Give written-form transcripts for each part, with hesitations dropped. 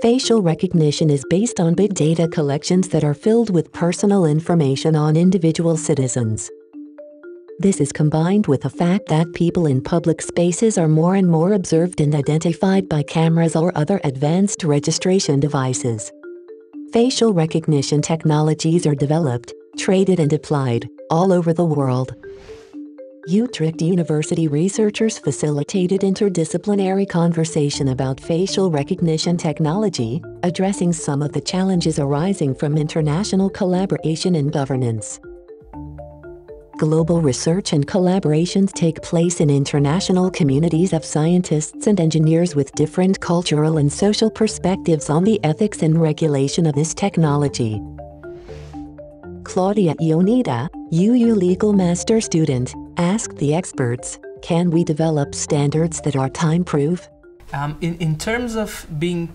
Facial recognition is based on big data collections that are filled with personal information on individual citizens. This is combined with the fact that people in public spaces are more and more observed and identified by cameras or other advanced registration devices. Facial recognition technologies are developed, traded and applied all over the world. Utrecht University researchers facilitated interdisciplinary conversation about facial recognition technology, addressing some of the challenges arising from international collaboration and governance. Global research and collaborations take place in international communities of scientists and engineers with different cultural and social perspectives on the ethics and regulation of this technology. Claudia Ionita, UU Legal Master student, asked the experts, can we develop standards that are time-proof? In terms of being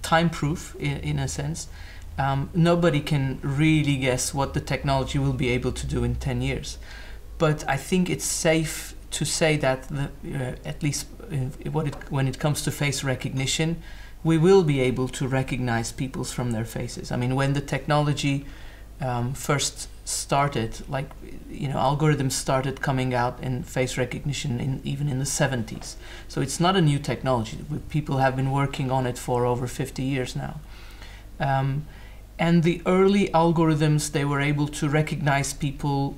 time-proof, in a sense, nobody can really guess what the technology will be able to do in 10 years. But I think it's safe to say that, at least when it comes to face recognition, we will be able to recognize people from their faces. I mean, when the technology first started, like, algorithms started coming out in face recognition even in the 70s. So it's not a new technology. People have been working on it for over 50 years now. And the early algorithms, they were able to recognize people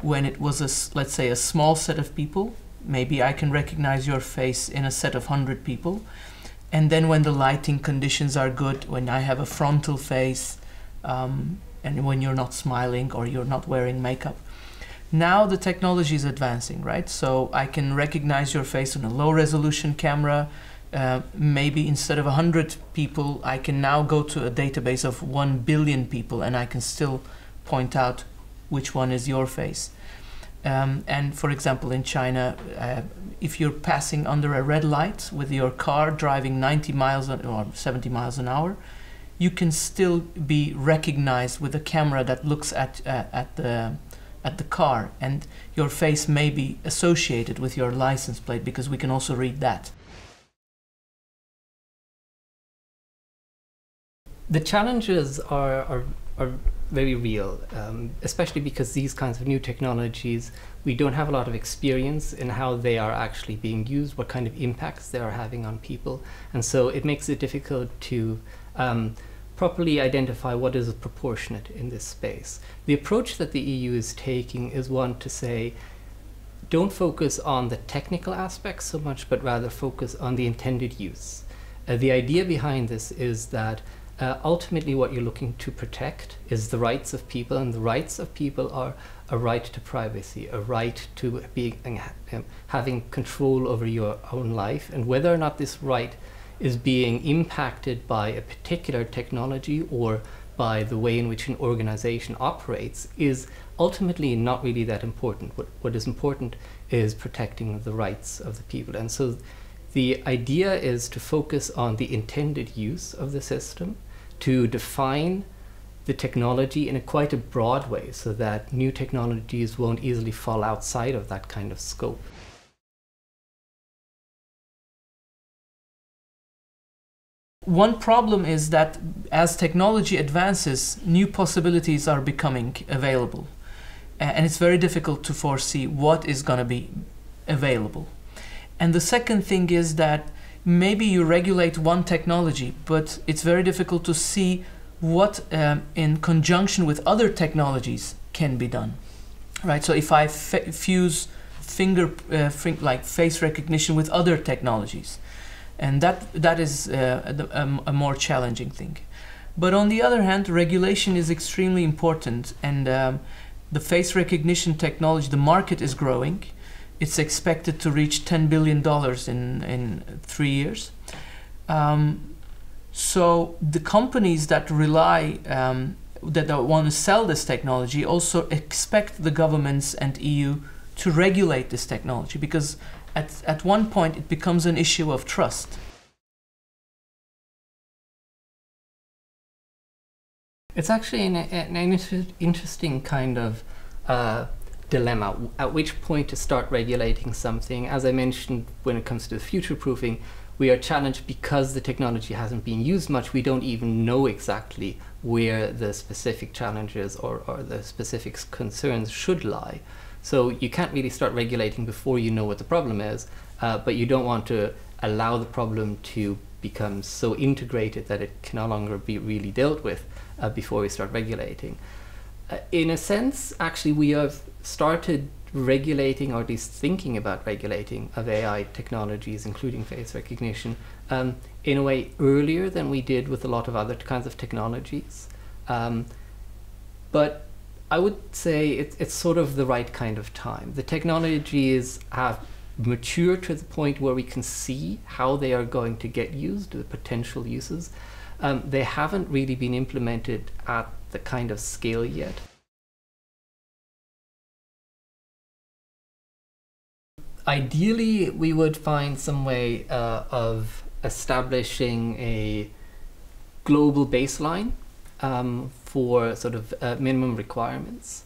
when it was, let's say, a small set of people. Maybe I can recognize your face in a set of 100 people. And then when the lighting conditions are good, when I have a frontal face, and when you're not smiling or you're not wearing makeup. Now the technology is advancing, right? So I can recognize your face on a low resolution camera. Maybe instead of 100 people, I can now go to a database of 1 billion people and I can still point out which one is your face. And for example, in China, if you're passing under a red light with your car driving 90 miles or 70 miles an hour, you can still be recognized with a camera that looks at the car, and your face may be associated with your license plate because we can also read that. The challenges are very real, especially because these kinds of new technologies, we don't have a lot of experience in how they are actually being used, what kind of impacts they are having on people, and so it makes it difficult to properly identify what is proportionate in this space. The approach that the EU is taking is one to say, don't focus on the technical aspects so much, but rather focus on the intended use. The idea behind this is that ultimately what you're looking to protect is the rights of people, and the rights of people are a right to privacy, a right to having control over your own life, and whether or not this right is being impacted by a particular technology or by the way in which an organization operates is ultimately not really that important. What is important is protecting the rights of the people. And so the idea is to focus on the intended use of the system, to define the technology in a quite a broad way so that new technologies won't easily fall outside of that kind of scope. One problem is that as technology advances, new possibilities are becoming available. And it's very difficult to foresee what is going to be available. And the second thing is that maybe you regulate one technology, but it's very difficult to see what in conjunction with other technologies can be done. Right? So if I fuse like face recognition with other technologies, and that is a more challenging thing. But on the other hand, regulation is extremely important, and the face recognition technology, the market is growing. It's expected to reach $10 billion in 3 years. So the companies that rely, that want to sell this technology also expect the governments and EU to regulate this technology, because at one point it becomes an issue of trust. It's actually an interesting kind of dilemma, at which point to start regulating something. As I mentioned, when it comes to future-proofing, we are challenged because the technology hasn't been used much. We don't even know exactly where the specific challenges or the specific concerns should lie. So you can't really start regulating before you know what the problem is, but you don't want to allow the problem to become so integrated that it can no longer be really dealt with before we start regulating. In a sense, actually, we have started regulating, or at least thinking about regulating, of AI technologies, including face recognition, in a way earlier than we did with a lot of other kinds of technologies. But I would say it's sort of the right kind of time. The technologies have matured to the point where we can see how they are going to get used, the potential uses. They haven't really been implemented at the kind of scale yet. Ideally, we would find some way of establishing a global baseline for sort of minimum requirements.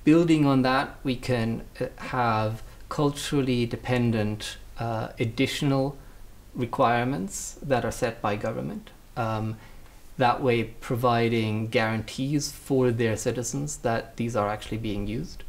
Building on that, we can have culturally dependent additional requirements that are set by government. That way providing guarantees for their citizens that these are actually being used.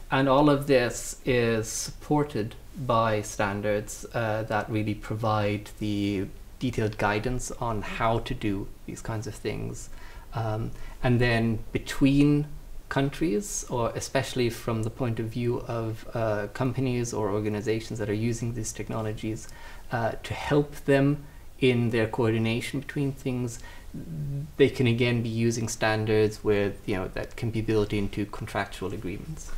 And all of this is supported by standards that really provide the detailed guidance on how to do these kinds of things. And then between countries, or especially from the point of view of companies or organizations that are using these technologies, to help them in their coordination between things, they can again be using standards where, that can be built into contractual agreements.